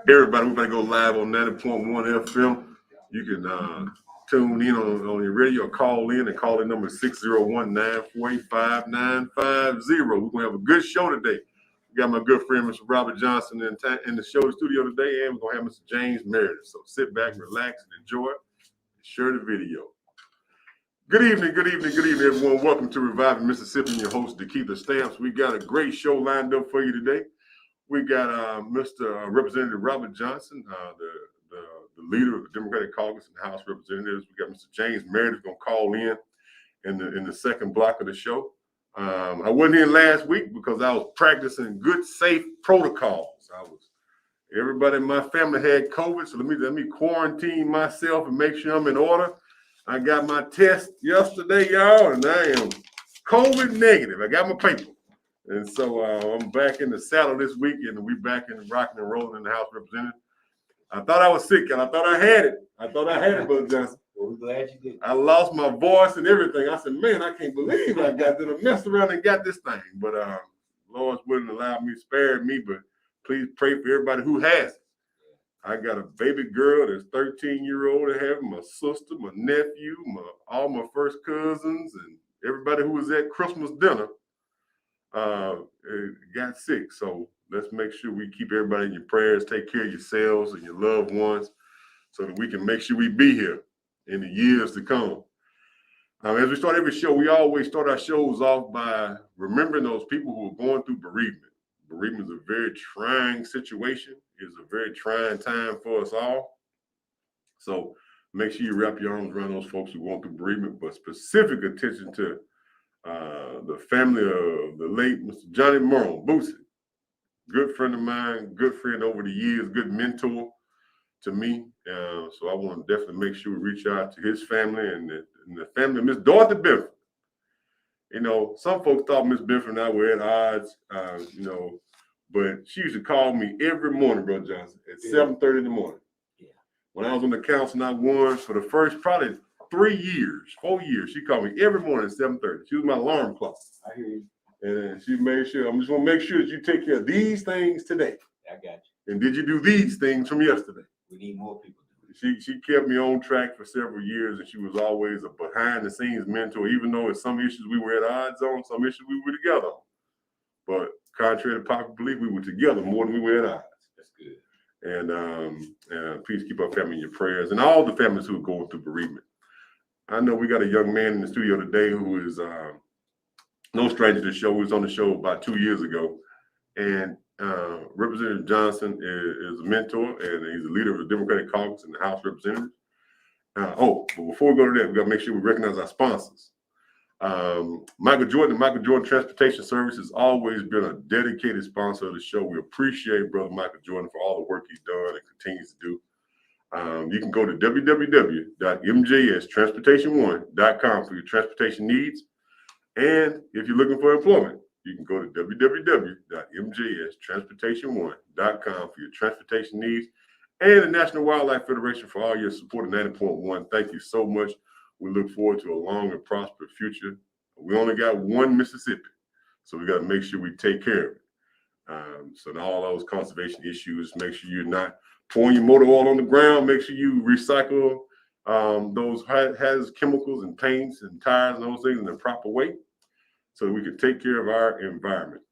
Everybody, we're going to go live on 90.1 FM. You can tune in on your radio or call in, and call in number 601-948-5950. We're going to have a good show today. We got my good friend, Mr. Robert Johnson, in the studio today, and we're going to have Mr. James Meredith. So sit back, relax, and enjoy. Share the video. Good evening, everyone. Welcome to Reviving Mississippi and your host, DeKeither Stamps. We got a great show lined up for you today. We got Mr. Representative Robert Johnson, the leader of the Democratic Caucus in the House of Representatives. We got Mr. James Meredith going to call in the second block of the show. I wasn't in last week because I was practicing good, safe protocols. Everybody in my family had COVID, so let me quarantine myself and make sure I'm in order. I got my test yesterday, y'all, and I am COVID negative. I got my paper. And so I'm back in the saddle this week, and we back in rocking and rolling in the House of Representatives. I thought I was sick, and I thought I had it. Brother Johnson. Well, we're glad you did. I lost my voice and everything. I said, man, I can't believe I got to mess around and got this thing. But Lord's wouldn't allow me, spared me, but please pray for everybody who has it. I got a baby girl that's 13-year-old. I have my sister, my nephew, all my first cousins, and everybody who was at Christmas dinner got sick. So let's make sure we keep everybody in your prayers, take care of yourselves and your loved ones, so that we can make sure we be here in the years to come. As we start every show, we always start our shows off by remembering those people who are going through bereavement. Bereavement is a very trying situation. It's a very trying time for us all. So make sure you wrap your arms around those folks who are going through bereavement, but specific attention to the family of the late Mr. Johnny Morrow, Boosie. Good friend of mine, good friend over the years, good mentor to me. So I want to definitely make sure we reach out to his family and the family of Miss Dorothy Benford. You know, some folks thought Miss Benford and I were at odds, but she used to call me every morning, Brother Johnson, at 7:30 in the morning. Yeah. When I was on the council and I won for the first probably 4 years, she called me every morning at 7:30. She was my alarm clock. I hear you. And she made sure, I'm just going to make sure that you take care of these things today. I got you. And did you do these things from yesterday? We need more people. She kept me on track for several years, and she was always a behind-the-scenes mentor, even though in some issues we were at odds on, some issues we were together on. But contrary to popular belief, we were together more than we were at odds. That's good. And please keep our family in your prayers, and all the families who are going through bereavement. I know we got a young man in the studio today who is no stranger to the show. He was on the show about 2 years ago, and Representative Johnson is a mentor, and he's a leader of the Democratic Caucus in the House of Representatives. But before we go to that, we got to make sure we recognize our sponsors. Michael Jordan, the Michael Jordan Transportation Service, has always been a dedicated sponsor of the show. We appreciate Brother Michael Jordan for all the work he's done and continues to do. You can go to www.mjstransportation1.com for your transportation needs. And if you're looking for employment, you can go to www.mjstransportation1.com for your transportation needs, and the National Wildlife Federation for all your support of 90.1. Thank you so much. We look forward to a long and prosperous future. We only got one Mississippi, so we got to make sure we take care of it. So all those conservation issues, make sure you're not pouring your motor oil on the ground. Make sure you recycle those hazardous chemicals and paints and tires and those things in the proper way, so that we can take care of our environment.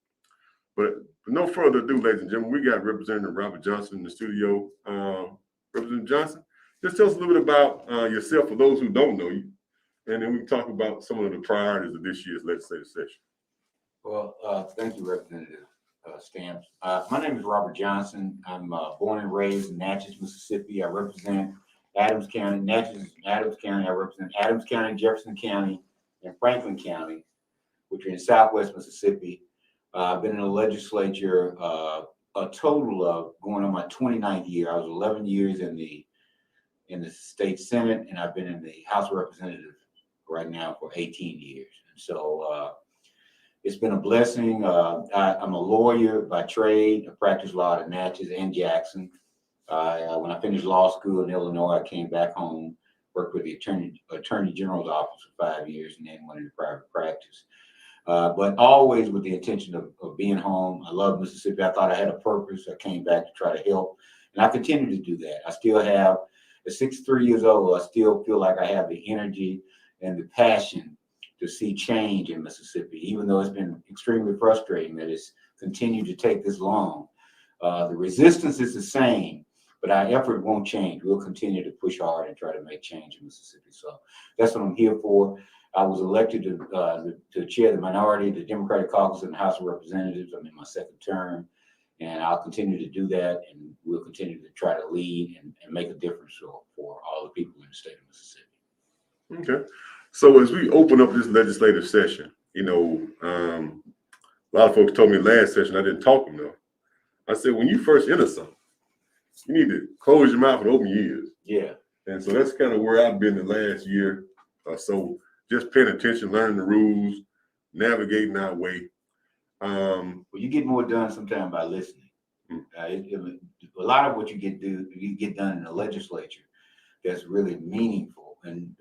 But no further ado, ladies and gentlemen, we got Representative Robert Johnson in the studio. Representative Johnson, just tell us a little bit about yourself for those who don't know you, and then we can talk about some of the priorities of this year's legislative session. Well, thank you, Representative Stamps. My name is Robert Johnson. I'm born and raised in Natchez, Mississippi. I represent Adams County. Natchez is Adams County. I represent Adams County, Jefferson County, and Franklin County, which are in Southwest Mississippi. I've been in the legislature a total of going on my 29th year. I was 11 years in the state Senate, and I've been in the House of Representatives right now for 18 years. And so it's been a blessing. I'm a lawyer by trade. I practice law at Natchez and Jackson. When I finished law school in Illinois, I came back home, worked with the Attorney General's office for 5 years, and then went into private practice. But always with the intention of being home. I love Mississippi. I thought I had a purpose. I came back to try to help And I continue to do that. I still have, at 63 years old, I still feel like I have the energy and the passion to see change in Mississippi, even though it's been extremely frustrating that it's continued to take this long. The resistance is the same, but our effort won't change. We'll continue to push hard and try to make change in Mississippi. So that's what I'm here for. I was elected to chair the minority, the Democratic caucus in the House of Representatives. I'm in my second term, and I'll continue to do that, and we'll continue to try to lead and make a difference for all the people in the state of Mississippi. Okay. So as we open up this legislative session, a lot of folks told me last session I didn't talk enough. I said, when you first enter something, you need to close your mouth and open your ears. Yeah. And so that's kind of where I've been the last year or so, just paying attention, learning the rules, navigating our way. Well, you get more done sometimes by listening. A lot of what you get done in the legislature that's really meaningful. And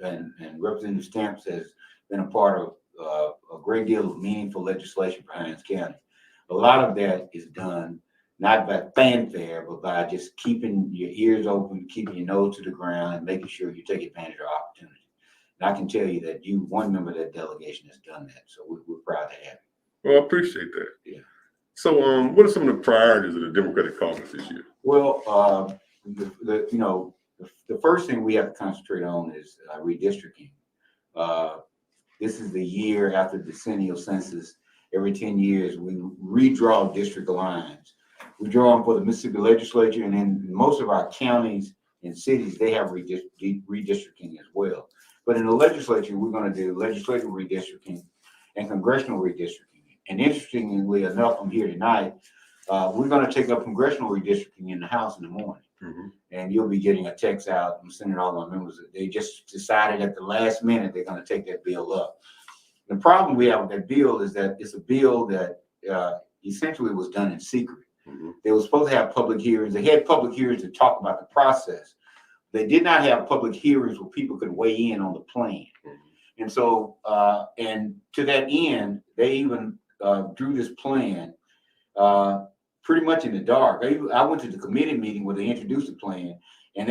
Representative Stamps has been a part of a great deal of meaningful legislation for Hinds County. A lot of that is done not by fanfare, but by just keeping your ears open, keeping your nose to the ground, and making sure you take advantage of opportunity. And I can tell you that one member of that delegation has done that. So we're proud to have you. Well, I appreciate that. Yeah. So what are some of the priorities of the Democratic caucus this year? Well, the first thing we have to concentrate on is redistricting. This is the year after the decennial census. Every 10 years, we redraw district lines. We draw them for the Mississippi legislature, and in most of our counties and cities, they have redistricting as well. But in the legislature, we're going to do legislative redistricting and congressional redistricting. And interestingly enough, I'm here tonight. We're going to take up congressional redistricting in the House in the morning. Mm-hmm. And you'll be getting a text out. I'm sending all my members. They just decided at the last minute they're going to take that bill up. The problem we have with that bill is that it's a bill that essentially was done in secret. Mm-hmm. They were supposed to have public hearings. They had public hearings to talk about the process. They did not have public hearings where people could weigh in on the plan. Mm-hmm. And so, and to that end, they even drew this plan pretty much in the dark. I went to the committee meeting where they introduced the plan, and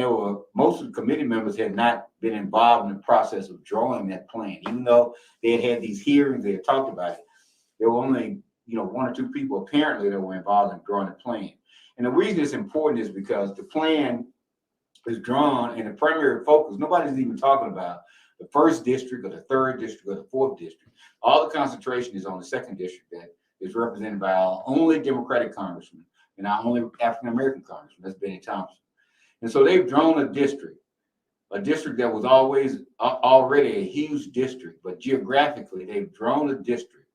most of the committee members had not been involved in the process of drawing that plan. Even though they had these hearings, they had talked about it. There were only, one or two people apparently that were involved in drawing the plan. And the reason it's important is because the plan is drawn, and the primary focus, nobody's even talking about the first district or the third district or the fourth district. All the concentration is on the second district that is represented by our only Democratic congressman and our only African-American congressman, that's Benny Thompson. And so they've drawn a district that was already a huge district, but geographically they've drawn a district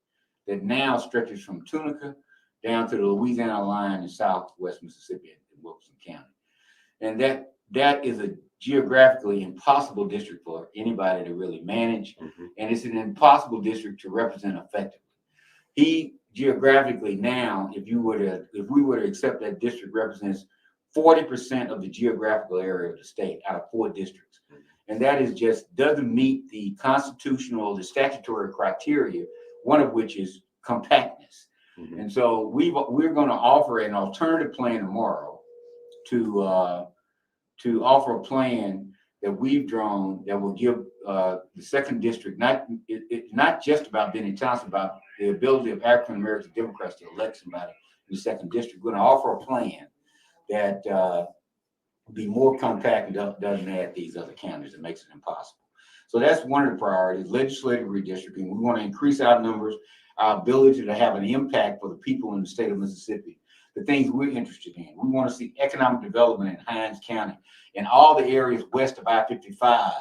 that now stretches from Tunica down to the Louisiana line in southwest Mississippi in Wilson County. And that is a geographically impossible district for anybody to really manage. Mm-hmm. And it's an impossible district to represent effectively. Geographically now, if we were to accept that district, represents 40% of the geographical area of the state out of 4 districts. Mm-hmm. And that is just doesn't meet the the statutory criteria, one of which is compactness. Mm-hmm. And so we're going to offer an alternative plan tomorrow to offer a plan that we've drawn that will give the second district, it's not just about Benny Thompson, about the ability of African American Democrats to elect somebody in the second district. We're going to offer a plan that will be more compact and doesn't add these other counties. It makes it impossible. So that's one of the priorities, legislative redistricting. We want to increase our numbers, our ability to have an impact for the people in the state of Mississippi, the things we're interested in. We want to see economic development in Hinds County and all the areas west of I-55,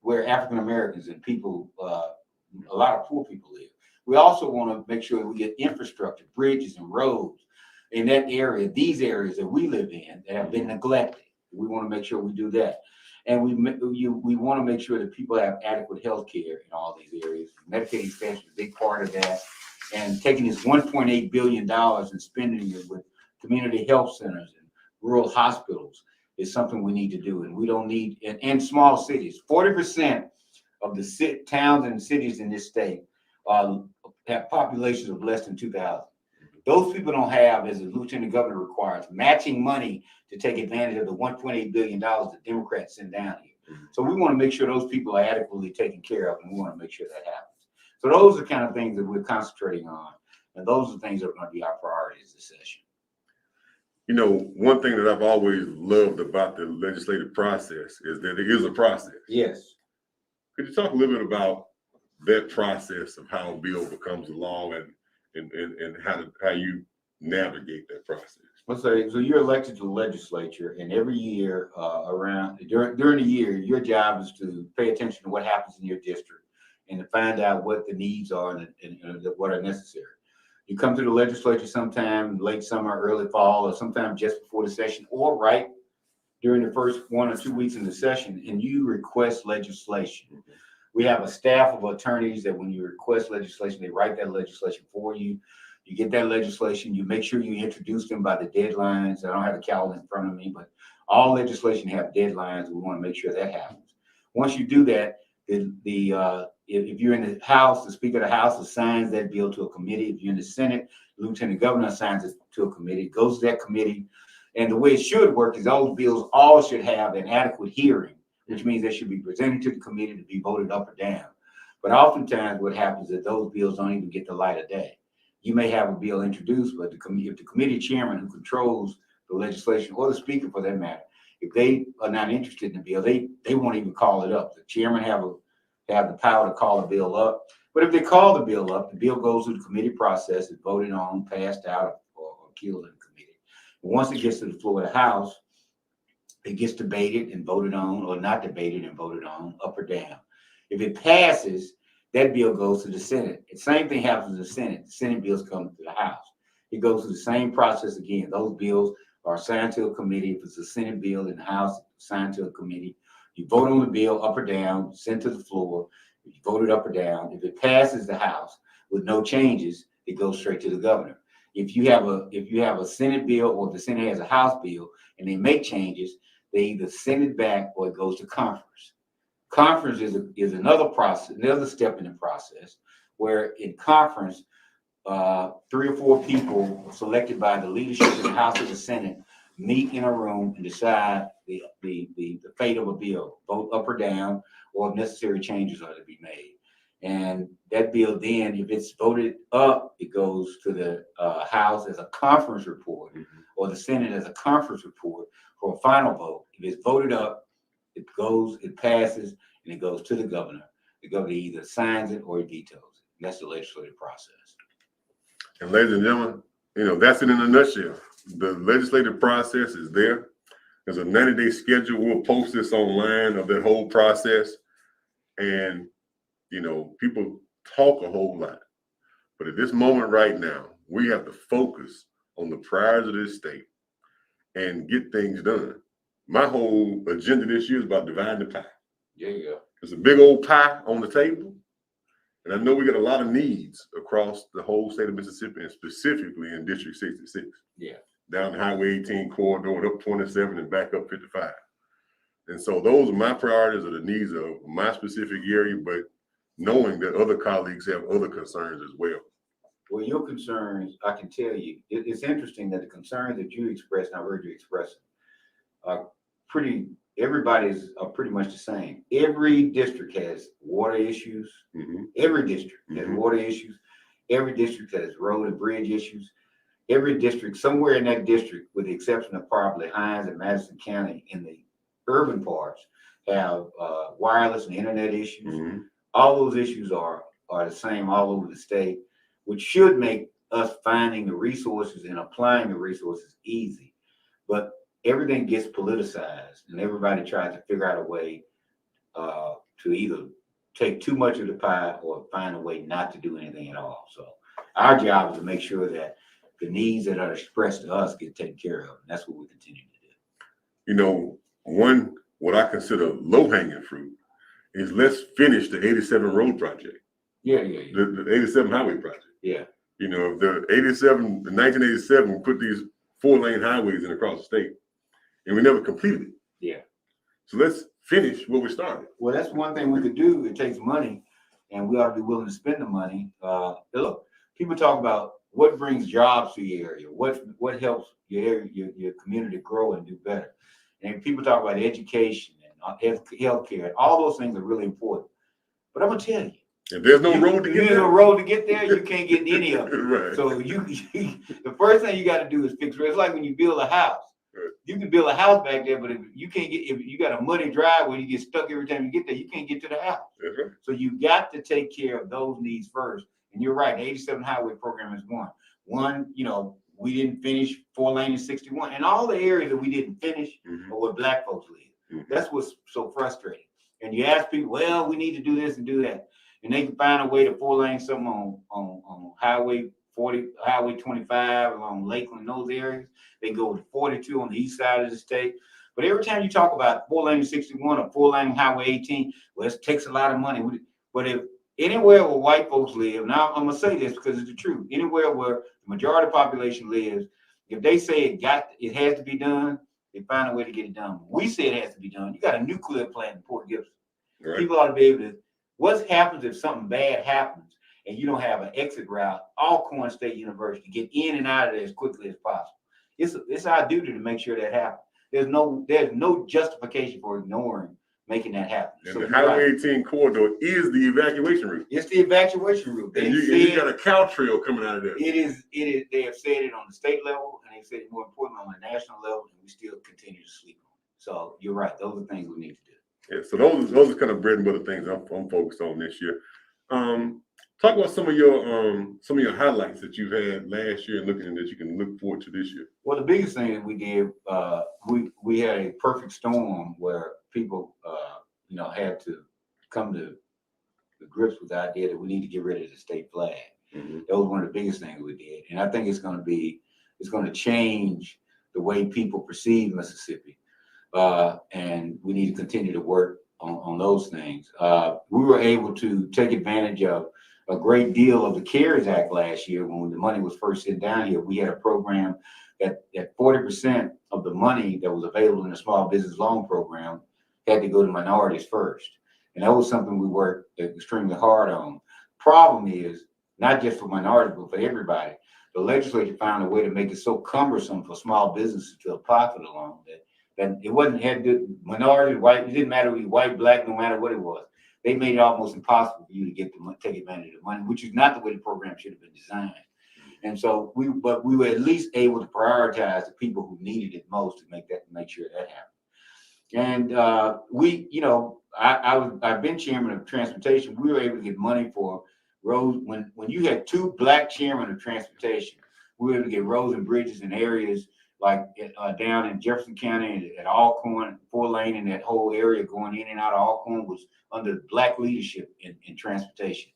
where African Americans and people, a lot of poor people live. We also want to make sure we get infrastructure, bridges and roads in that area, these areas that we live in that have been neglected. We want to make sure we do that. And we want to make sure that people have adequate health care in all these areas. Medicaid expansion is a big part of that. And taking this $1.8 billion and spending it with community health centers and rural hospitals is something we need to do. And we don't need, and small cities, 40% of the towns and cities in this state have populations of less than 2,000. Those people don't have, as the lieutenant governor requires, matching money to take advantage of the $1.8 billion the Democrats send down here. So we want to make sure those people are adequately taken care of, and we want to make sure that happens. So those are the kind of things that we're concentrating on, and those are the things that are going to be our priorities this session. You know, one thing that I've always loved about the legislative process is that it is a process. Yes. Could you talk a little bit about that process of how a bill becomes a law and how you navigate that process? Let's say, so you're elected to the legislature, and every year during the year, your job is to pay attention to what happens in your district and to find out what the needs are and what are necessary. You come to the legislature sometime late summer, early fall, or sometime just before the session, or right during the first 1 or 2 weeks in the session, and you request legislation. Mm-hmm. We have a staff of attorneys that when you request legislation, they write that legislation for you. You get that legislation, you make sure you introduce them by the deadlines. I don't have a calendar in front of me, but all legislation have deadlines. We want to make sure that happens. Once you do that, if you're in the House, the Speaker of the House assigns that bill to a committee. If you're in the Senate, the Lieutenant Governor assigns it to a committee. It goes to that committee. And the way it should work is those bills all should have an adequate hearing, which means they should be presented to the committee to be voted up or down. But oftentimes what happens is that those bills don't even get the light of day. You may have a bill introduced, but if the committee chairman who controls the legislation, or the speaker for that matter, if they are not interested in the bill, they won't even call it up. The chairman have the power to call the bill up. But if they call the bill up, the bill goes through the committee process, it's voted on, passed out, or killed in the committee. And once it gets to the floor of the House, it gets debated and voted on, or not debated and voted on, up or down. If it passes, that bill goes to the Senate. The same thing happens in the Senate. The Senate bills come to the House. It goes through the same process again. Those bills are assigned to a committee. If it's a Senate bill in the House, assigned to a committee. You vote on the bill up or down, sent to the floor. If you vote it up or down, if it passes the House with no changes, it goes straight to the governor. If you have a Senate bill, or the Senate has a House bill and they make changes, they either send it back or it goes to conference. Conference is another process, another step in the process, where in conference, 3 or 4 people selected by the leadership in the House or the Senate meet in a room and decide the fate of a bill, vote up or down, or if necessary changes are to be made. And that bill then, if it's voted up, it goes to the House as a conference report, mm-hmm. or the Senate as a conference report for a final vote. If it's voted up, it passes, and it goes to the governor. The governor either signs it or he vetoes it. That's the legislative process. And ladies and gentlemen, that's it in a nutshell. The legislative process is there. There's a 90-day schedule. We'll post this online of that whole process. And, people talk a whole lot. But at this moment right now, we have to focus on the priorities of this state and get things done. My whole agenda this year is about dividing the pie. There you go. There's a big old pie on the table. And I know we got a lot of needs across the whole state of Mississippi, and specifically in District 66. Yeah. Down the Highway 18 corridor and up 27 and back up 55. And so those are my priorities, are the needs of my specific area, but knowing that other colleagues have other concerns as well. Well, your concerns, I can tell you, it's interesting that the concerns that you expressed, and I heard you express them, everybody's are pretty much the same. Every district has water issues. Mm-hmm. Every district has water issues. Every district has road and bridge issues. Every district, somewhere in that district, with the exception of probably Hines and Madison County, in the urban parts, have wireless and internet issues. Mm-hmm. All those issues are the same all over the state, which should make us finding the resources and applying the resources easy. But everything gets politicized, and everybody tries to figure out a way to either take too much of the pie or find a way not to do anything at all. So our job is to make sure that the needs that are expressed to us get taken care of, and that's what we continue to do. What I consider low-hanging fruit is let's finish the 87 road project. Yeah. The 87 highway project. Yeah. If the 1987, we put these 4-lane highways in across the state, and we never completed it. Yeah. So let's finish what we started. Well, that's one thing we could do. It takes money, and we ought to be willing to spend the money. Look, people talk about what brings jobs to your area? What helps your area, your community grow and do better? And people talk about education and healthcare, and all those things are really important. But I'm gonna tell you, if there's no road to get there's there, no road to get there, you can't get any of it. Right. So the first thing you got to do is fix it. It's like when you build a house. Right. You can build a house back there, but if you got a muddy driveway, you get stuck every time you get there, you can't get to the house. That's right. So you got to take care of those needs first. And you're right, the 87 highway program is one. One, we didn't finish 4-lane and 61. And all the areas that we didn't finish are where black folks live. That's what's so frustrating. And you ask people, well, we need to do this and do that. And they can find a way to 4-lane something on Highway 40, Highway 25, along Lakeland, those areas. They go to 42 on the east side of the state. But every time you talk about 4-lane 61 or 4-lane Highway 18, well, it takes a lot of money. But if anywhere where white folks live, now I'm gonna say this because it's the truth. Anywhere where the majority of the population lives, if they say it has to be done, they find a way to get it done. We say it has to be done. You got a nuclear plant in Port Gibson. Right. People ought to be able to. What happens if something bad happens and you don't have an exit route? Alcorn State University, get in and out of there as quickly as possible. It's our duty to make sure that happens. There's no justification for ignoring making that happen. And the Highway 18 corridor is the evacuation route. It's the evacuation route. And you got a cow trail coming out of there. It is. They have said it on the state level, and they've said it more importantly on the national level, and we still continue to sleep on it. So you're right. Those are things we need to do. Yeah, so those are kind of bread and butter things I'm focused on this year. Talk about some of your highlights that you've had last year and looking that you can look forward to this year. Well, the biggest thing that we did, we had a perfect storm where people, had to come to the grips with the idea that we need to get rid of the state flag. That was one of the biggest things we did, and I think it's going to change the way people perceive Mississippi, and we need to continue to work on those things. We were able to take advantage of a great deal of the CARES Act last year when the money was first sent down here. We had a program that 40% of the money that was available in the small business loan program had to go to minorities first. And that was something we worked extremely hard on. Problem is, not just for minorities, but for everybody, the legislature found a way to make it so cumbersome for small businesses to apply for the loan that it wasn't minority, white, it didn't matter if you white, black, no matter what it was. They made it almost impossible for you to take advantage of the money, which is not the way the program should have been designed. And so we were at least able to prioritize the people who needed it most to make sure that happened. And I've been chairman of transportation. We were able to get money for roads when you had two black chairmen of transportation. We were able to get roads and bridges in areas like down in Jefferson County at Alcorn, 4-lane, and that whole area going in and out of Alcorn was under black leadership in transportation.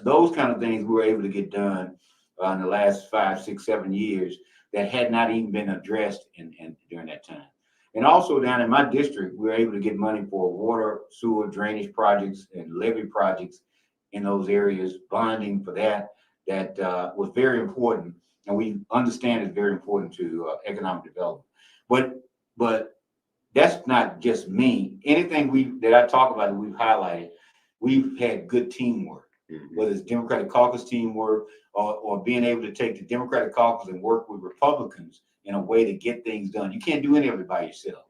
Those kind of things we were able to get done in the last 5, 6, 7 years that had not even been addressed during that time. And also down in my district, we were able to get money for water, sewer, drainage projects, and levee projects in those areas, bonding for that was very important. And we understand it's very important to economic development. But that's not just me. Anything that I talk about that we've highlighted, we've had good teamwork, whether it's Democratic caucus teamwork or being able to take the Democratic caucus and work with Republicans in a way to get things done. You can't do any of it by yourself.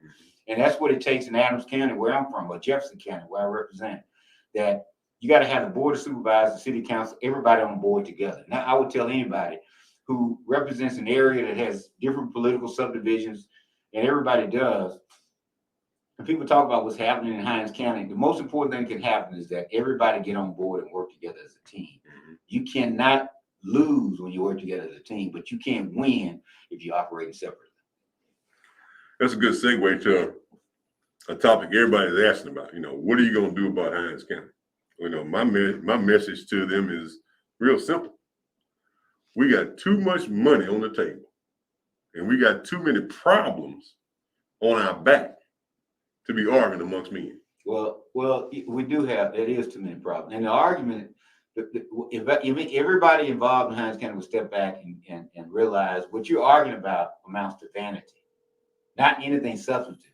And that's what it takes in Adams County, where I'm from, or Jefferson County, where I represent, that you got to have the board of supervisors, the city council, everybody on board together. Now, I would tell anybody who represents an area that has different political subdivisions, and everybody does, and people talk about what's happening in Hinds County, the most important thing that can happen is that everybody get on board and work together as a team. You cannot lose when you work together as a team, but you can't win if you operate separately. That's a good segue to a topic everybody's asking about. What are you going to do about Hinds County? My message to them is real simple. We got too much money on the table, and we got too many problems on our back to be arguing amongst men. Well, we do have, it is too many problems. And the argument, if everybody involved in Hinds County would step back and realize what you're arguing about amounts to vanity, not anything substantive.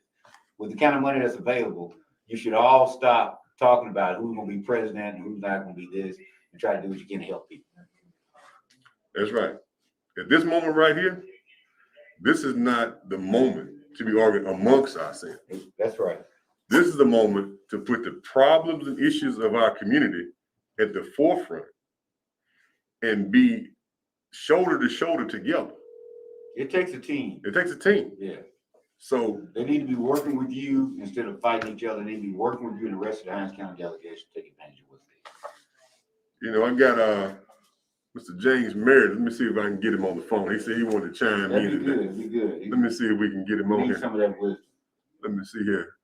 With the kind of money that's available, you should all stop talking about who's going to be president and who's not going to be this, and try to do what you can to help people. That's right. At this moment right here, this is not the moment to be arguing amongst ourselves. That's right. This is the moment to put the problems and issues of our community at the forefront and be shoulder to shoulder together. It takes a team. It takes a team. Yeah. So they need to be working with you instead of fighting each other. They need to be working with you and the rest of the Hinds County delegation to take advantage of what's there. You know, I got Mr. James Meredith. Let me see if I can get him on the phone. He said he wanted to chime in. That'd be good. Let me see if we can get him on here. Some of that wisdom. Let me see here.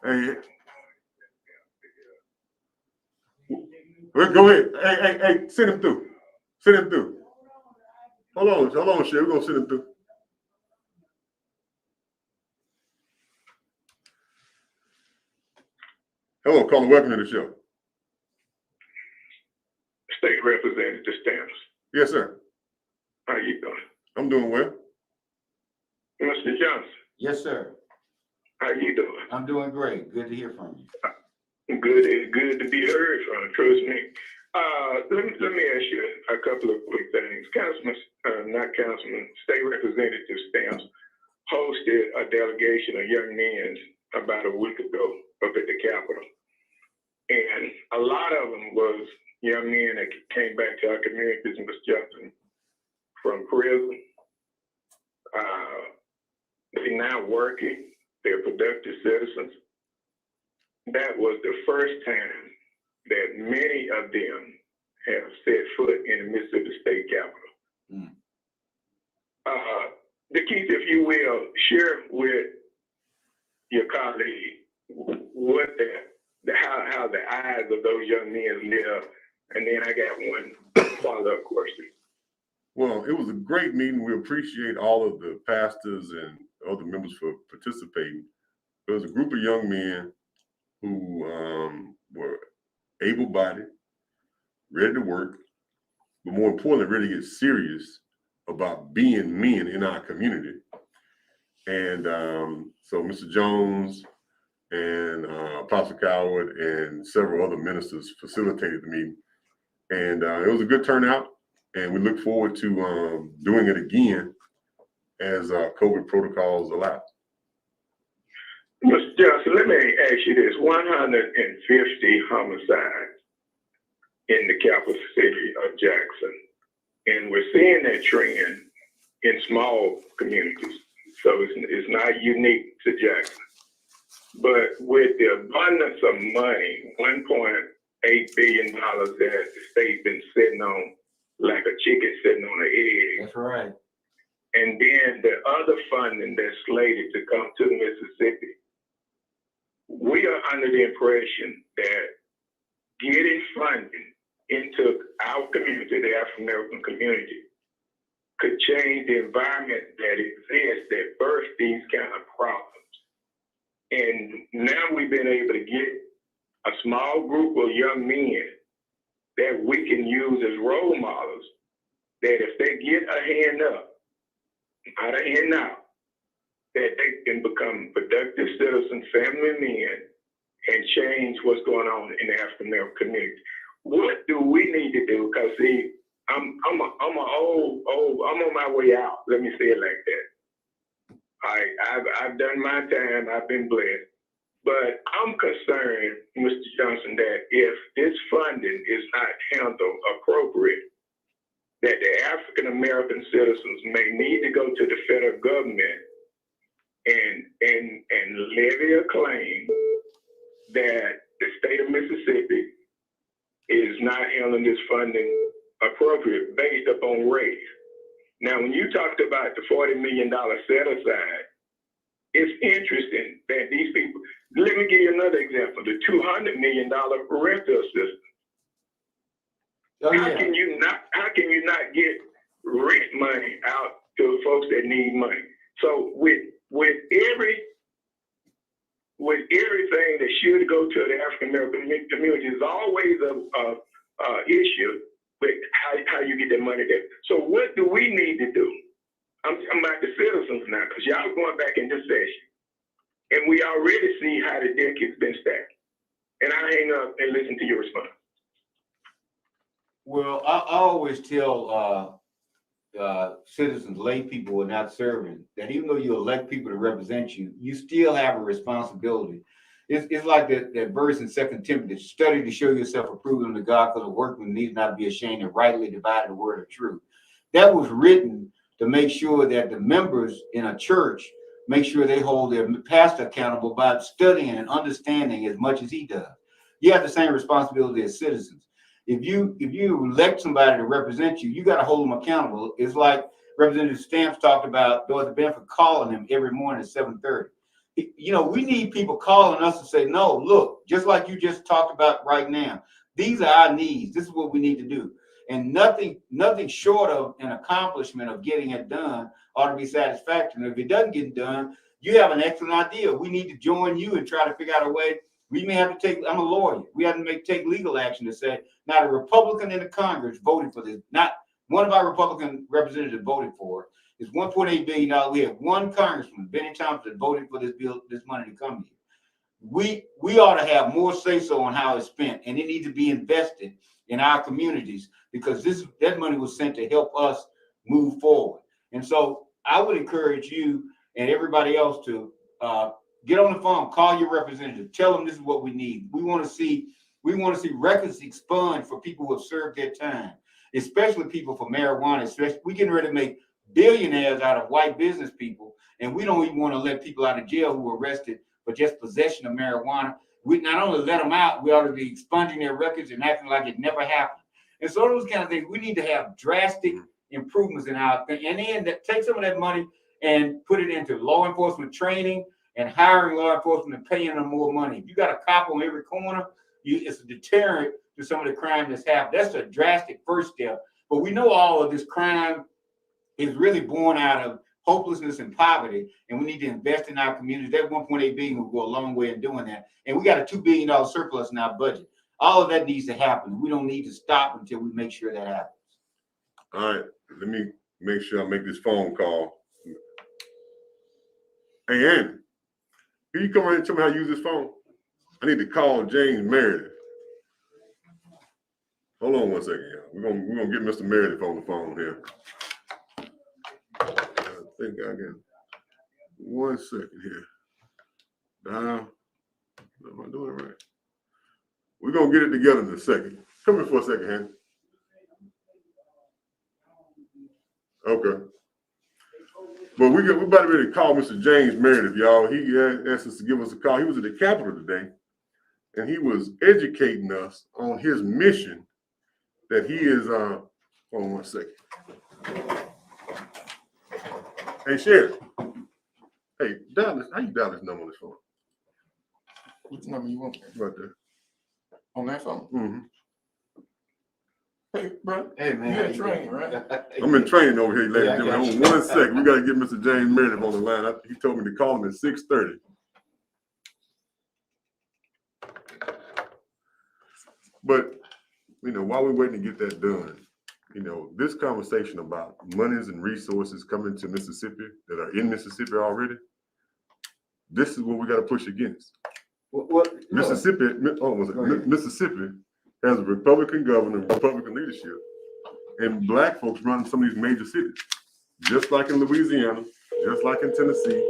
Hey, go ahead. Hey, send him through. Send him through. Hold on, Sherry. We're gonna send him through. Hello, caller. Welcome to the show. State Representative Stamps. Yes, sir. How you doing? I'm doing well. Mr. Johnson, Yes, sir. how you doing? I'm doing great. Good to hear from you. Good. It's good to be heard from, trust me. Let me ask you a couple of quick things. State Representative Stamps hosted a delegation of young men about a week ago up at the Capitol. And a lot of them was young men that came back to our communities, Mr. Johnson, from prison. They're now working. They're productive citizens. That was the first time that many of them have set foot in the Mississippi State Capitol. DeKeither, if you will, share with your colleague what how the eyes of those young men live, and then I got one follow-up question. Well, it was a great meeting. We appreciate all of the pastors and other members for participating. There was a group of young men who were able-bodied, ready to work, but more importantly, ready to get serious about being men in our community. And so Mr. Jones and Apostle Coward and several other ministers facilitated the meeting. And it was a good turnout, and we look forward to doing it again as COVID protocols allow. Mr. Johnson, let me ask you this. 150 homicides in the capital city of Jackson. And we're seeing that trend in small communities. So it's not unique to Jackson. But with the abundance of money, $1.8 billion that the state been sitting on like a chicken sitting on an egg. That's right. And then the other funding that's slated to come to Mississippi. We are under the impression that getting funding into our community, the African American community, could change the environment that exists that births these kind of problems. And now we've been able to get a small group of young men that we can use as role models, that if they get a hand up, not a hand out, that they can become productive citizens, family men, and change what's going on in the African American community. What do we need to do? Because see, I'm on my way out. Let me say it like that. I've done my time. I've been blessed, but I'm concerned, Mr. Johnson, that if this funding is not handled appropriate, that the African American citizens may need to go to the federal government and levy a claim that the state of Mississippi is not handling this funding appropriate based upon race. Now, when you talked about the $40 million set aside, it's interesting that these people, let me give you another example, the $200 million rental assistance. Oh, yeah. How can you not get rent money out to folks that need money? So with everything that should go to the African American community, is always a issue with how you get that money there. So what do we need to do? I'm about the citizens now, because y'all going back in this session, and we already see how the deck has been stacked. And I hang up and listen to your response. Well, I always tell citizens, lay people are not serving, that even though you elect people to represent you, you still have a responsibility. It's like that verse in 2 Timothy, study to show yourself approved unto God, because the workman needs not be ashamed and rightly divide the word of truth. That was written to make sure that the members in a church make sure they hold their pastor accountable by studying and understanding as much as he does. You have the same responsibility as citizens. If you elect somebody to represent you, you got to hold them accountable. It's like Representative Stamps talked about Dorothy Benford calling him every morning at 7:30. You know, we need people calling us to say, no, look, just like you just talked about right now, these are our needs. This is what we need to do. And nothing short of an accomplishment of getting it done ought to be satisfactory. And if it doesn't get done, you have an excellent idea. We need to join you and try to figure out a way. We may have to take, I'm a lawyer, we have to take legal action to say, not a Republican in the Congress voted for this, not one of our Republican representatives voted for it. It's $1.8 billion. We have one congressman, Benny Thompson, that voted for this bill, this money to come here. We ought to have more say-so on how it's spent, and it needs to be invested in our communities, because that money was sent to help us move forward. And so I would encourage you and everybody else to get on the phone, call your representative, tell them this is what we need. We want to see records expunged for people who have served their time, especially people for marijuana. Especially, we getting ready to make billionaires out of white business people, and we don't even want to let people out of jail who were arrested for just possession of marijuana. We not only let them out, we ought to be expunging their records and acting like it never happened. And so those kind of things, we need to have drastic improvements in our thing, and then take some of that money and put it into law enforcement training and hiring law enforcement and paying them more money. If you got a cop on every corner, it's a deterrent to some of the crime that's happened. That's a drastic first step. But we know all of this crime is really born out of hopelessness and poverty, and we need to invest in our communities. That $1.8 billion will go a long way in doing that. And we got a $2 billion surplus in our budget. All of that needs to happen. We don't need to stop until we make sure that happens. All right, let me make sure I make this phone call. Hey, Andy, can you come around and tell me how to use this phone? I need to call James Meredith. Hold on one second, y'all. We're gonna get Mr. Meredith on the phone here. I think I can. 1 second here. Am I doing it right? We're gonna get it together in a second. Come here for a second, Andy. Okay. But we about ready to call Mr. James Meredith, y'all. He asked us to give us a call. He was at the Capitol today, and he was educating us on his mission that he is, hold on 1 second. Hey, Sheriff. Hey, Dallas, how you dial this number on this phone? Which number you want? Right there. On that phone? Mm-hmm. Hey, bro. Hey, man. You're in training, right? I'm in training over here, ladies and Yeah, I gentlemen. got you. 1 second. We got to get Mr. James Meredith on the line. He told me to call him at 6:30. But, while we're waiting to get that done, this conversation about monies and resources coming to Mississippi that are in Mississippi already, this is what we got to push against. Mississippi has a Republican governor, Republican leadership, and Black folks run some of these major cities, just like in Louisiana, just like in Tennessee,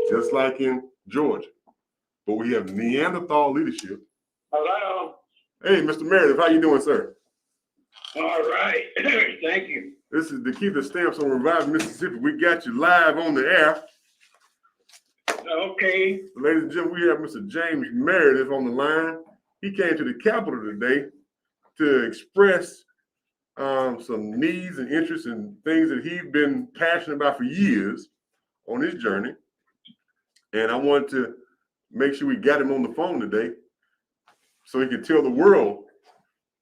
just like in Georgia. But we have Neanderthal leadership. Hello. Hey, Mr. Meredith, how you doing, sir? All right. Thank you. This is DeKeither Stamps on Revive Mississippi. We got you live on the air. Okay. Ladies and gentlemen, we have Mr. James Meredith on the line. He came to the Capitol today to express some needs and interests and things that he's been passionate about for years on his journey. And I wanted to make sure we got him on the phone today so he can tell the world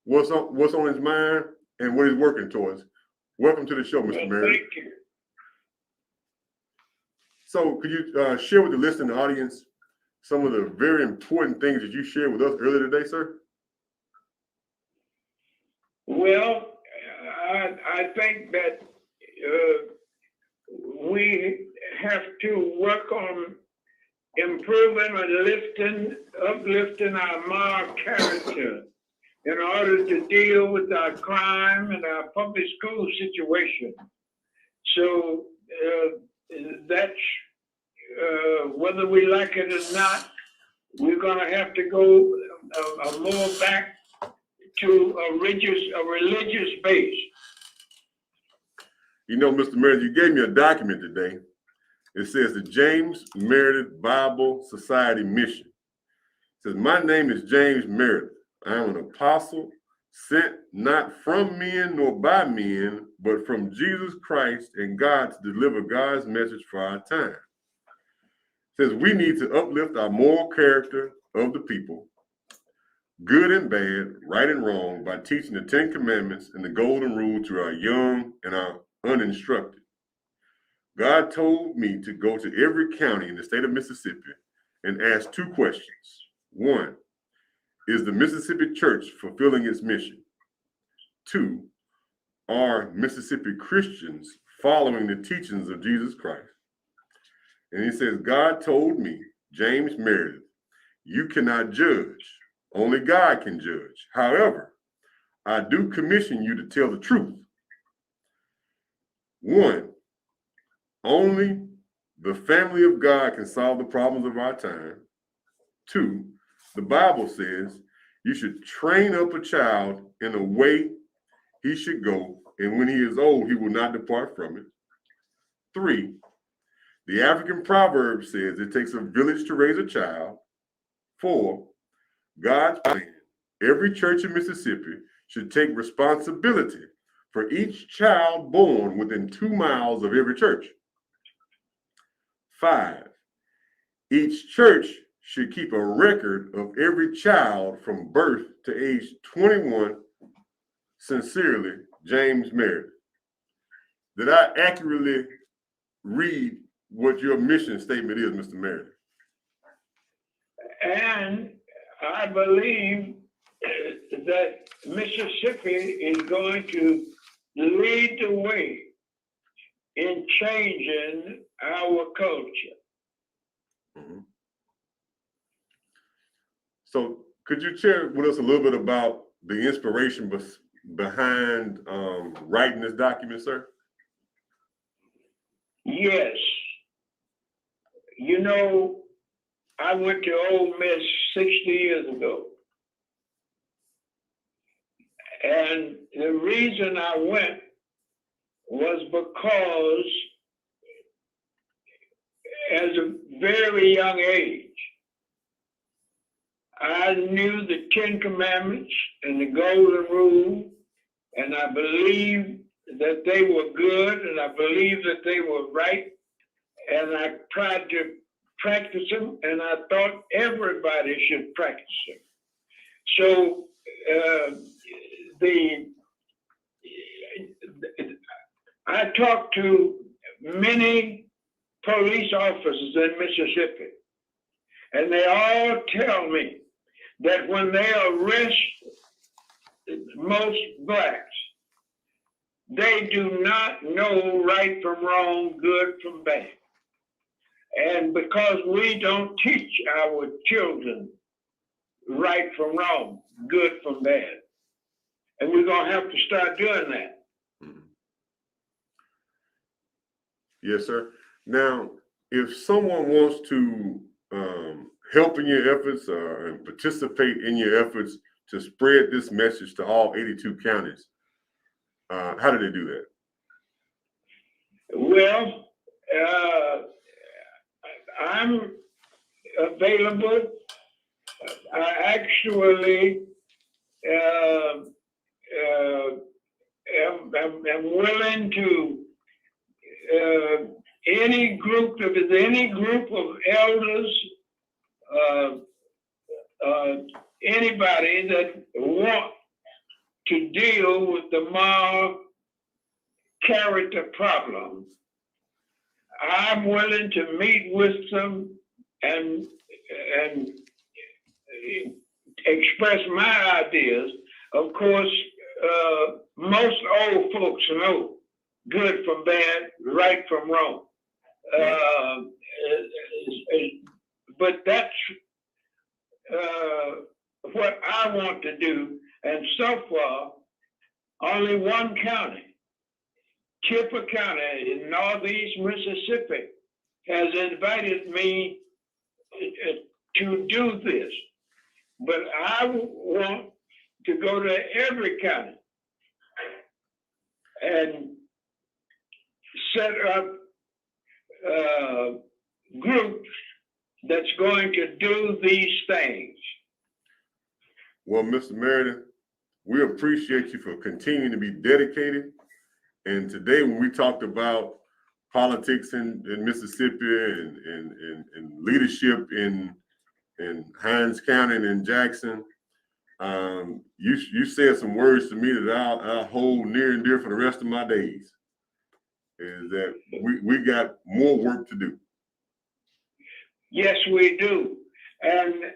what's on his mind and what he's working towards. Welcome to the show, Mr. Meredith. Thank you. So could you share with the listening audience some of the very important things that you shared with us earlier today, sir? Well, I think that we have to work on improving and uplifting our moral character in order to deal with our crime and our public school situation. So that's, whether we like it or not, we're gonna have to go more back to a religious base. You know, Mr. Meredith, you gave me a document today. It says the James Meredith Bible Society mission. It says, my name is James Meredith. I am an apostle sent not from men nor by men, but from Jesus Christ and God to deliver God's message for our time. It says we need to uplift our moral character of the people, good and bad, right and wrong, by teaching the 10 Commandments and the Golden Rule to our young and our uninstructed. God told me to go to every county in the state of Mississippi and ask 2 questions. 1, is the Mississippi Church fulfilling its mission? 2, are Mississippi Christians following the teachings of Jesus Christ? And he says, God told me, James Meredith, you cannot judge. Only God can judge. However, I do commission you to tell the truth. 1, only the family of God can solve the problems of our time. 2, the Bible says you should train up a child in a way he should go, and when he is old, he will not depart from it. 3, the African proverb says it takes a village to raise a child. 4, God's plan. Every church in Mississippi should take responsibility for each child born within 2 miles of every church. 5, each church should keep a record of every child from birth to age 21. Sincerely, James Meredith. Did I accurately read what your mission statement is, Mr. Meredith? And I believe that Mississippi is going to lead the way in changing our culture. Mm-hmm. So could you share with us a little bit about the inspiration behind writing this document, sir? Yes. You know, I went to Ole Miss 60 years ago. And the reason I went was because as a very young age, I knew the 10 Commandments and the Golden Rule, and I believed that they were good, and I believed that they were right, and I tried to practice them, and I thought everybody should practice them. So I talked to many police officers in Mississippi, and they all tell me that when they arrest most blacks, they do not know right from wrong, good from bad. And because we don't teach our children right from wrong, good from bad. And we're going to have to start doing that. Mm-hmm. Yes, sir. Now, if someone wants to help in your efforts and participate in your efforts to spread this message to all 82 counties, how do they do that? Well, I'm available. I actually am willing to any group of elders, anybody that want to deal with the moral character problem. I'm willing to meet with them and express my ideas. Of course, most old folks know good from bad, right from wrong. But that's what I want to do. And so far, only one county Chipper County in northeast Mississippi has invited me to do this. But I want to go to every county and set up groups that's going to do these things. Well, Mr. Meredith, we appreciate you for continuing to be dedicated. And today, when we talked about politics in Mississippi and leadership in Hinds County and in Jackson, you said some words to me that I'll hold near and dear for the rest of my days. Is that we got more work to do. Yes, we do. And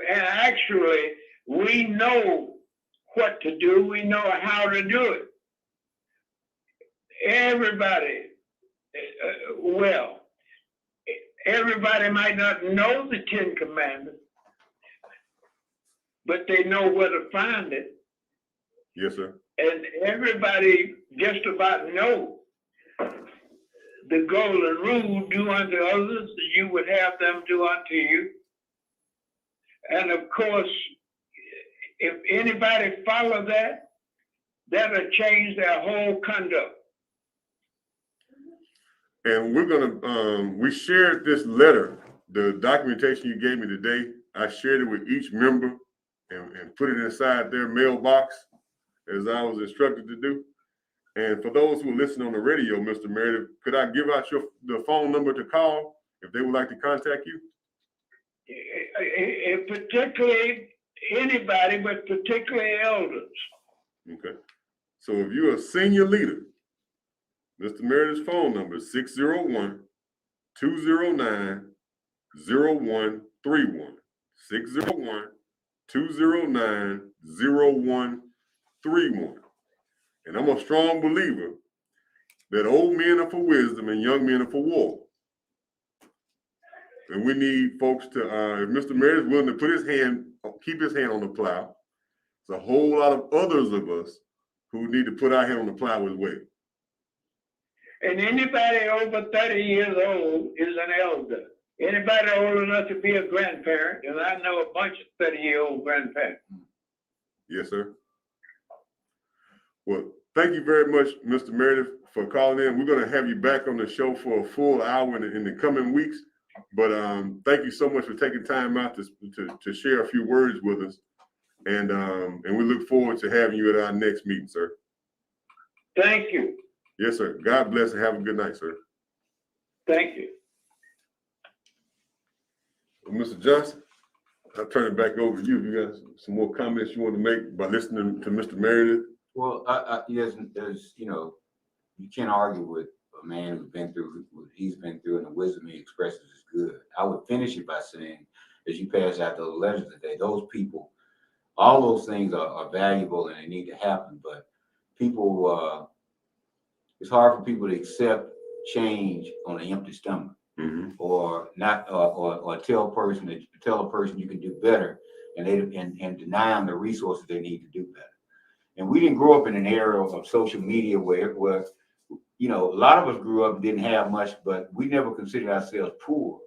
actually, we know what to do. We know how to do it. Everybody, everybody might not know the 10 Commandments, but they know where to find it. Yes, sir. And everybody just about know the golden rule, do unto others as you would have them do unto you. And of course, if anybody follow that, that'll change their whole conduct. And we're gonna, we shared this letter, the documentation you gave me today. I shared it with each member and put it inside their mailbox as I was instructed to do. And for those who listen on the radio, Mr. Meredith, could I give out the phone number to call if they would like to contact you? Particularly anybody, but particularly elders. Okay. So if you're a senior leader, Mr. Meredith's phone number is 601-209-0131. 601-209-0131. And I'm a strong believer that old men are for wisdom and young men are for war. And we need folks to, if Mr. Meredith is willing to keep his hand on the plow, there's a whole lot of others of us who need to put our hand on the plow as well. And anybody over 30 years old is an elder. Anybody old enough to be a grandparent, and I know a bunch of 30-year-old grandparents. Yes, sir. Well, thank you very much, Mr. Meredith, for calling in. We're going to have you back on the show for a full hour in the coming weeks. But thank you so much for taking time out to share a few words with us. And we look forward to having you at our next meeting, sir. Thank you. Yes, sir. God bless and have a good night, sir. Thank you. Well, Mr. Johnson, I'll turn it back over to you. If you got some more comments you want to make by listening to Mr. Meredith. Well, there's, you can't argue with a man who's been through what he's been through, and the wisdom he expresses is good. I would finish it by saying, as you pass out those letters today, those people, all those things are valuable and they need to happen. But people, it's hard for people to accept change on an empty stomach, or not, or tell a person you can do better, and deny them the resources they need to do better. And we didn't grow up in an era of social media where a lot of us grew up and didn't have much, but we never considered ourselves poor.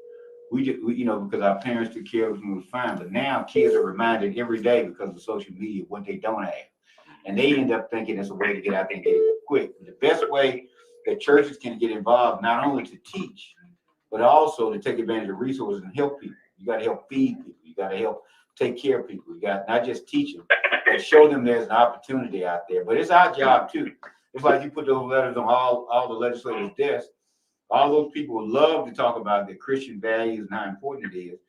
We because our parents took care of us and it was fine. But now kids are reminded every day because of social media what they don't have. And they end up thinking it's a way to get out there and get it quick. The best way that churches can get involved, not only to teach, but also to take advantage of resources and help people. You got to help feed people. You got to help take care of people. You got not just teach them, but show them there's an opportunity out there. But it's our job too. It's like you put those letters on all the legislators' desks. All those people love to talk about their Christian values and how important it is.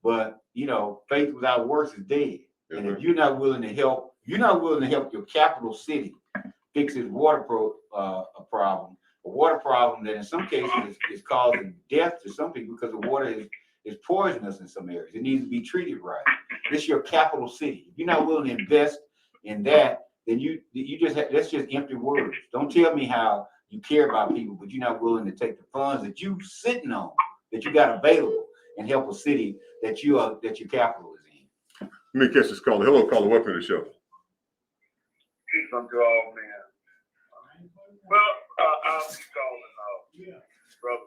But, faith without works is dead. And if you're not willing to help your capital city fix its water problem, a water problem that in some cases is causing death to some people because the water is poisonous in some areas. It needs to be treated right. This is your capital city. If you're not willing to invest in that, then that's just empty words. Don't tell me how you care about people, but you're not willing to take the funds that you sitting on, that you got available, and help a city that your capital is in. Let me catch this caller. Hello, caller. Welcome to the show. Peace unto all men. Well, I'll be calling, brother,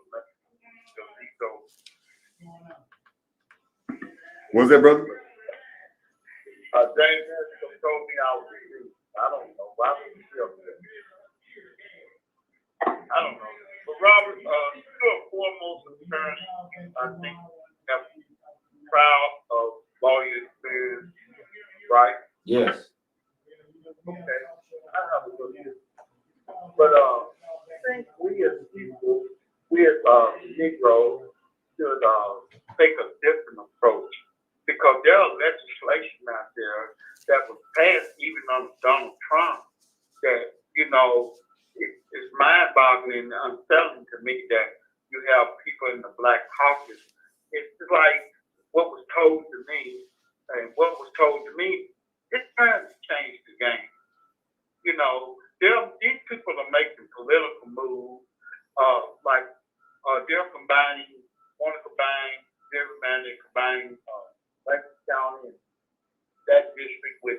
What's that, brother? James told me I was refused. I don't know. Why would you feel that? I don't know. But Robert, you are foremost attorney. I think you have proud of lawyer experience, right? Yes. Okay. I have a little bit. But I think we as people, we as Negroes should take a different approach, because there are legislation out there that was passed even under Donald Trump that, you know, it's mind-boggling and unsettling to me that you have people in the Black caucus. It's like what was told to me, and what was told to me, it's time to change the game. You know, these people are making political moves, like they're want to combine Lexington County and that district with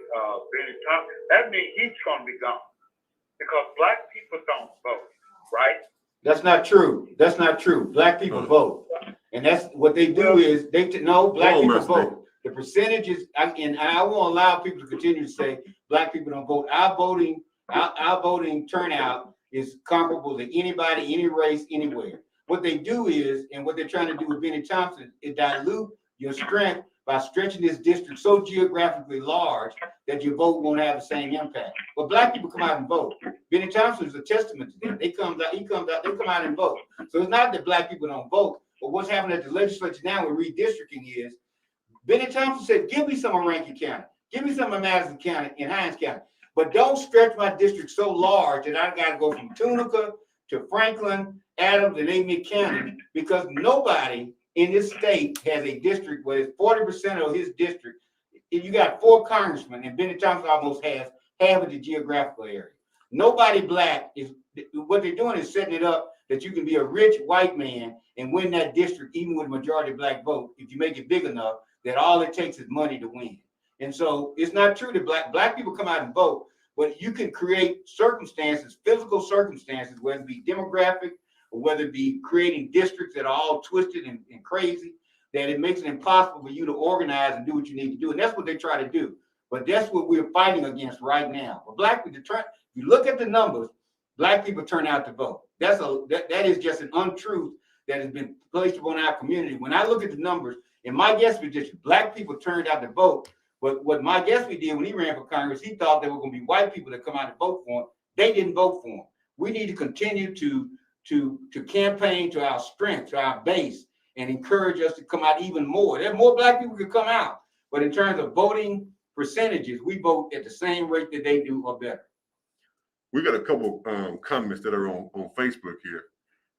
Benny Thompson. That means he's going to be gone because Black people don't vote, right? That's not true. That's not true. Black people vote. And that's what they do is Black people vote. The percentages, and I won't allow people to continue to say Black people don't vote. Our voting turnout is comparable to anybody, any race, anywhere. What they do is, and what they're trying to do with Benny Thompson, is dilute your strength by stretching this district so geographically large that your vote won't have the same impact. But Black people come out and vote. Benny Thompson is a testament to that. They come out and vote. So it's not that Black people don't vote, but what's happening at the legislature now with redistricting is, Benny Thompson said, give me some of Rankin County, give me some of Madison County and Hinds County, but don't stretch my district so large that I got to go from Tunica to Franklin, Adams, and Amite County, because nobody in this state has a district where 40% of his district, if you got 4 congressmen, and Benny Thompson almost has half of the geographical area. Nobody Black is, what they're doing is setting it up that you can be a rich white man and win that district, even with a majority Black vote, if you make it big enough, that all it takes is money to win. And so it's not true that Black people come out and vote, but you can create circumstances, physical circumstances, whether it be demographic or whether it be creating districts that are all twisted and crazy, that it makes it impossible for you to organize and do what you need to do. And that's what they try to do. But that's what we're fighting against right now. But Black people, if you look at the numbers, Black people turn out to vote. That is just an untruth that has been placed upon our community. When I look at the numbers, in my Gatsby district, Black people turned out to vote. But what Mike Gatsby did when he ran for Congress, he thought there were going to be white people that come out and vote for him. They didn't vote for him. We need to continue to campaign to our strength, to our base, and encourage us to come out even more. There are more Black people could come out, but in terms of voting percentages, we vote at the same rate that they do or better. We got a couple comments that are on Facebook here.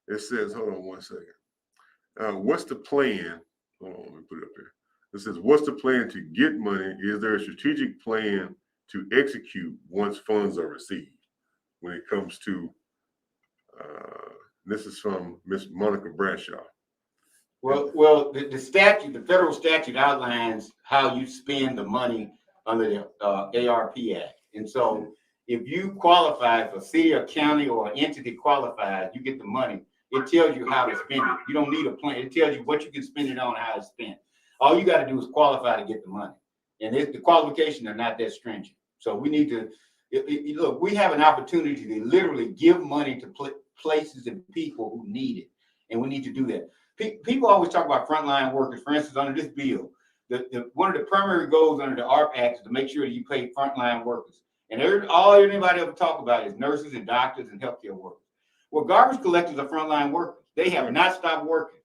It says, hold on one second. What's the plan? Hold on, let me put it up here. It says, what's the plan to get money? Is there a strategic plan to execute once funds are received? When it comes to, this is from Miss Monica Bradshaw. Well, the statute, the federal statute outlines how you spend the money under the ARP Act. And so if you qualify, if a city or county or an entity qualifies, you get the money. It tells you how to spend it. You don't need a plan. It tells you what you can spend it on, how it's spent. All you got to do is qualify to get the money. And the qualifications are not that stringent. So we need to, look, we have an opportunity to literally give money to places and people who need it. And we need to do that. People always talk about frontline workers. For instance, under this bill, one of the primary goals under the ARP Act is to make sure that you pay frontline workers. And all anybody ever talk about is nurses and doctors and healthcare workers. Well, garbage collectors are frontline workers. They have not stopped working.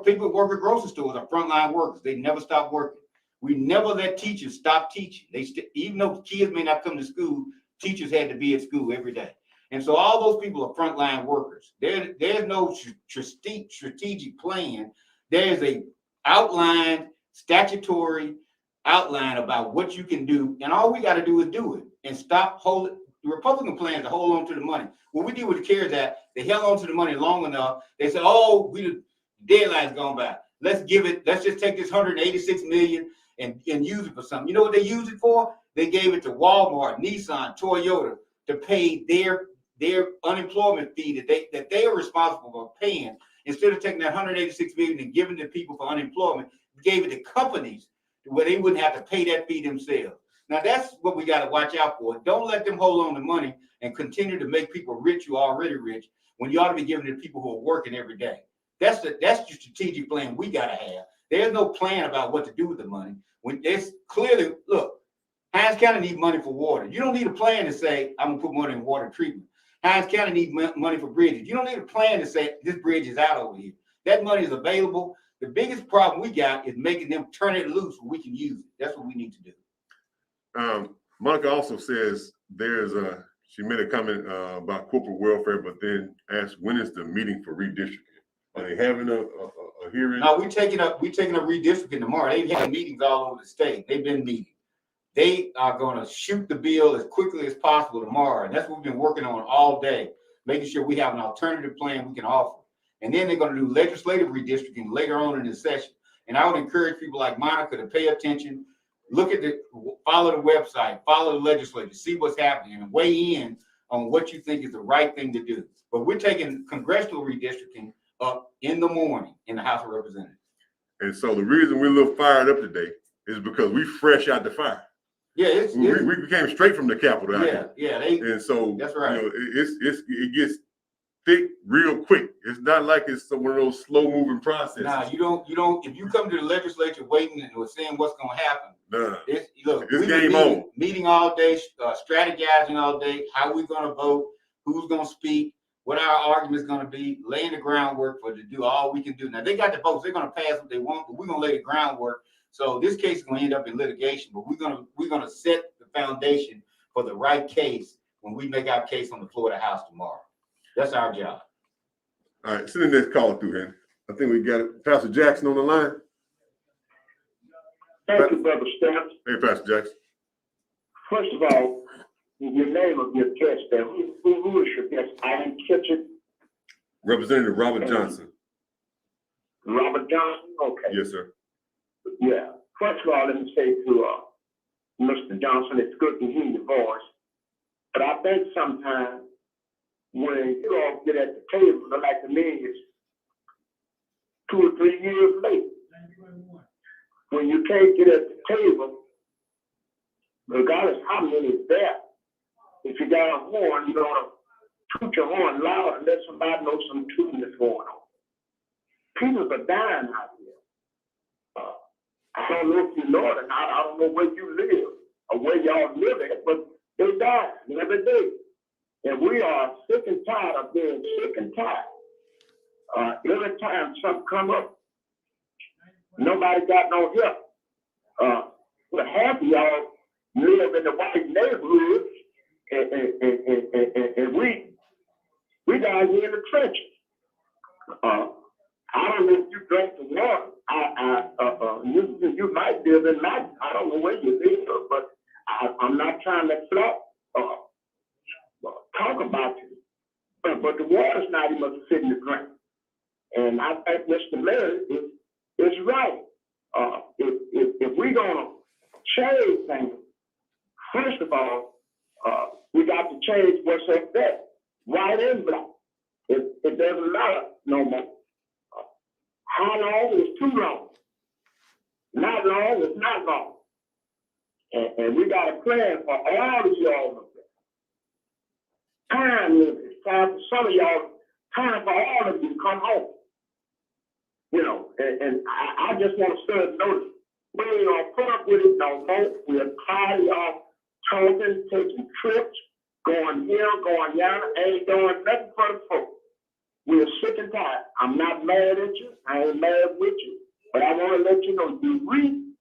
People who work at grocery stores are frontline workers. They never stop working. We never let teachers stop teaching. Even though kids may not come to school, teachers had to be at school every day. And so all those people are frontline workers. There's no strategic plan. There's a outlined statutory outline about what you can do. And all we got to do is do it and stop holding. The Republican plan is to hold on to the money. What we did with the CARES Act, they held on to the money long enough. They said, oh, the deadline's gone by. Let's just take this $186 million and use it for something. You know what they used it for? They gave it to Walmart, Nissan, Toyota to pay their their unemployment fee that they are responsible for paying, instead of taking that 186 million and giving to people for unemployment, gave it to companies where they wouldn't have to pay that fee themselves. Now that's what we got to watch out for. Don't let them hold on to money and continue to make people rich who are already rich when you ought to be giving it to people who are working every day. That's the strategic plan we got to have. There's no plan about what to do with the money. When there's clearly, look, Hines County needs money for water. You don't need a plan to say, I'm gonna put money in water treatment. Hines County needs money for bridges. You don't need a plan to say, this bridge is out over here. That money is available. The biggest problem we got is making them turn it loose so we can use it. That's what we need to do. Monica also says she made a comment about corporate welfare, but then asked, when is the meeting for redistricting? Are they having a hearing? No, we're taking a redistricting tomorrow. They've had meetings all over the state. They've been meeting. They are going to shoot the bill as quickly as possible tomorrow. And that's what we've been working on all day, making sure we have an alternative plan we can offer. And then they're going to do legislative redistricting later on in the session. And I would encourage people like Monica to pay attention, follow the website, follow the legislature, see what's happening, and weigh in on what you think is the right thing to do. But we're taking congressional redistricting up in the morning in the House of Representatives. And so the reason we're a little fired up today is because we fresh out the fire. Yeah, we came straight from the Capitol. And so that's right. It gets thick real quick. It's not like it's one of those slow moving processes. Nah, you don't. If you come to the legislature waiting and we're saying what's going to happen, it's game on. Meeting all day, strategizing all day, how we're going to vote, who's going to speak, what our argument's going to be, laying the groundwork to do all we can do. Now they got the votes; they're going to pass what they want, but we're going to lay the groundwork. So this case is going to end up in litigation, but we're going to set the foundation for the right case when we make our case on the floor of the House tomorrow. That's our job. All right, send the next caller through here. I think we got it. Pastor Jackson on the line. Thank you, Brother Stamps. Hey, Pastor Jackson. First of all, your name of your guest there. Who is your guest? I didn't catch it. Representative Robert Johnson. Robert Johnson? Okay. Yes, sir. Yeah. First of all, let me say to Mr. Johnson, it's good to hear your voice. But I think sometimes when you all get at the table, like me, it's 2 or 3 years late. When you can't get at the table, regardless how many is there, if you got a horn, you gotta toot your horn loud and let somebody know some tooting is going on. People are dying out here. I don't know if you know it or not. I don't know where you live or where y'all live at, but they die every day. And we are sick and tired of being sick and tired. Every time something come up, nobody got no help. But half of y'all live in the white neighborhoods, and we down here in the trenches. I don't know if you drink the water. You might live in my, I don't know where you live, but I'm not trying to talk about you. But the water's not even fitting to drink. And I think Mr. Meredith is right. If we're going to change things, first of all, we got to change what's up there. White and black. It doesn't matter no more. How long is too long? Not long is not long. And we got a plan for all of y'all up there. Time limit. It's time for some of y'all, time for all of you to come home. You know, and I just want to serve notice. We ain't gonna put up with it no more. We're tired of y'all talking, taking trips, going here, going yonder, ain't doing nothing for the folk. We're sick and tired. I'm not mad at you. I ain't mad with you. But I want to let you know you reap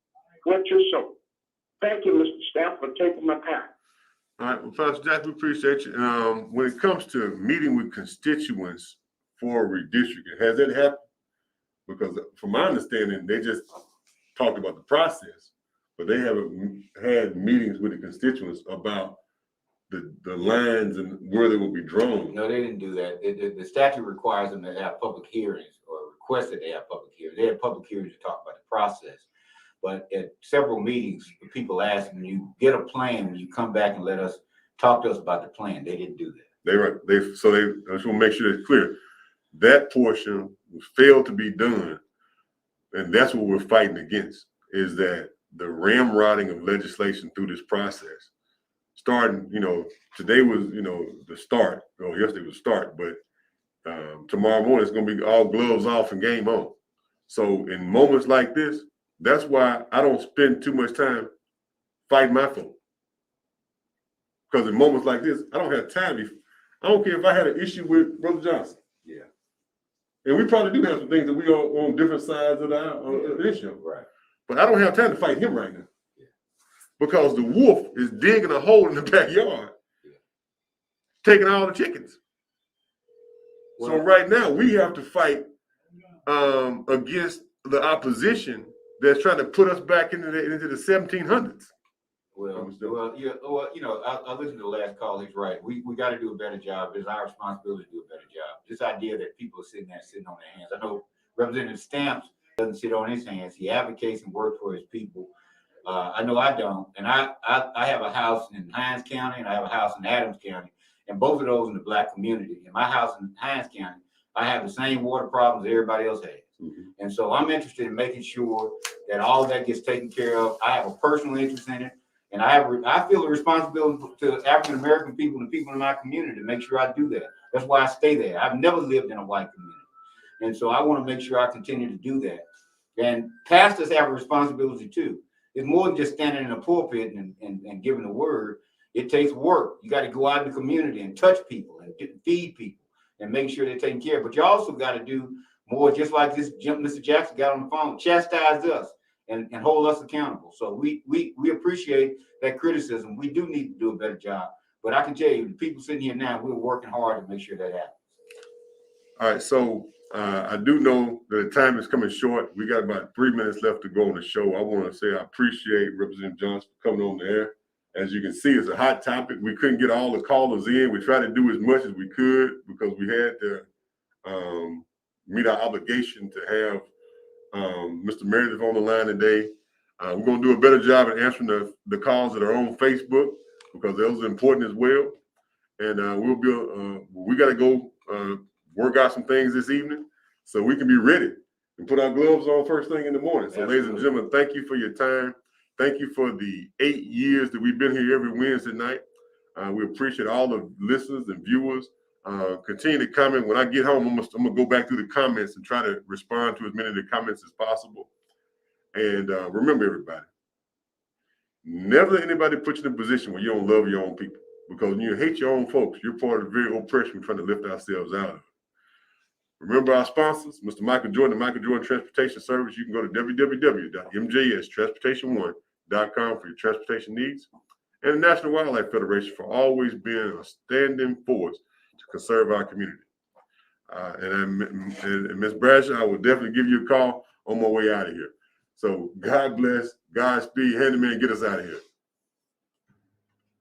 what you sow. Thank you, Mr. Stamp, for taking my time. All right, well, Pastor Jack, we appreciate you. When it comes to meeting with constituents for redistricting, has that happened? Because from my understanding, they just talked about the process, but they haven't had meetings with the constituents about the lines and where they will be drawn. No, they didn't do that. The statute requires them to have public hearings or request that they have public hearings. They had public hearings to talk about the process. But at several meetings, people asked, when you get a plan, when you come back and let us talk to us about the plan, they didn't do that. I just want to make sure it's clear. That portion failed to be done, and that's what we're fighting against, is that the ramrodding of legislation through this process. Starting, today was, the start, or yesterday was the start, but tomorrow morning it's going to be all gloves off and game on. So in moments like this, that's why I don't spend too much time fighting my folk. Because in moments like this, I don't have time. I don't care if I had an issue with Brother Johnson. Yeah. And we probably do have some things that we are on different sides of the issue. Right. But I don't have time to fight him right now. Yeah. Because the wolf is digging a hole in the backyard, taking all the chickens. Well, so right now we have to fight against the opposition that's trying to put us back into the 1700s. Well, I listened to the last call. He's right. We got to do a better job. It's our responsibility to do a better job. This idea that people are sitting on their hands. I know Representative Stamps doesn't sit on his hands. He advocates and works for his people. I know I don't. And I have a house in Hinds County and I have a house in Adams County, and both of those in the Black community. In my house in Hinds County, I have the same water problems everybody else has. Mm-hmm. And so I'm interested in making sure that all of that gets taken care of. I have a personal interest in it. And I feel a responsibility to African American people and the people in my community to make sure I do that. That's why I stay there. I've never lived in a white community. And so I want to make sure I continue to do that. And pastors have a responsibility too. It's more than just standing in a pulpit and giving the word. It takes work. You got to go out in the community and touch people and feed people and make sure they're taken care of. But you also got to do more, just like this Mr. Jackson got on the phone, chastise us. And hold us accountable. So we appreciate that criticism. We do need to do a better job. But I can tell you, the people sitting here now, we're working hard to make sure that happens. All right, so I do know that the time is coming short. We got about 3 minutes left to go on the show. I want to say I appreciate Representative Johnson for coming on the air. As you can see, it's a hot topic. We couldn't get all the callers in. We tried to do as much as we could because we had to meet our obligation to have Mr. Meredith on the line today. We're going to do a better job at answering the calls that are on Facebook because those are important as well. And we got to go work out some things this evening so we can be ready and put our gloves on first thing in the morning. So, Ladies and gentlemen, thank you for your time. Thank you for the 8 years that we've been here every Wednesday night. We appreciate all the listeners and viewers. Continue to comment. When I get home, I'm gonna go back through the comments and try to respond to as many of the comments as possible. And remember, everybody, never let anybody put you in a position where you don't love your own people. Because when you hate your own folks, you're part of the very oppression we're trying to lift ourselves out of. Remember our sponsors, Mr. Michael Jordan, the Michael Jordan Transportation Service. You can go to www.mjstransportation1.com for your transportation needs. And the National Wildlife Federation for always being a standing force to conserve our community. And Ms. Bradshaw, I will definitely give you a call on my way out of here. So God bless, Godspeed, handyman, get us out of here.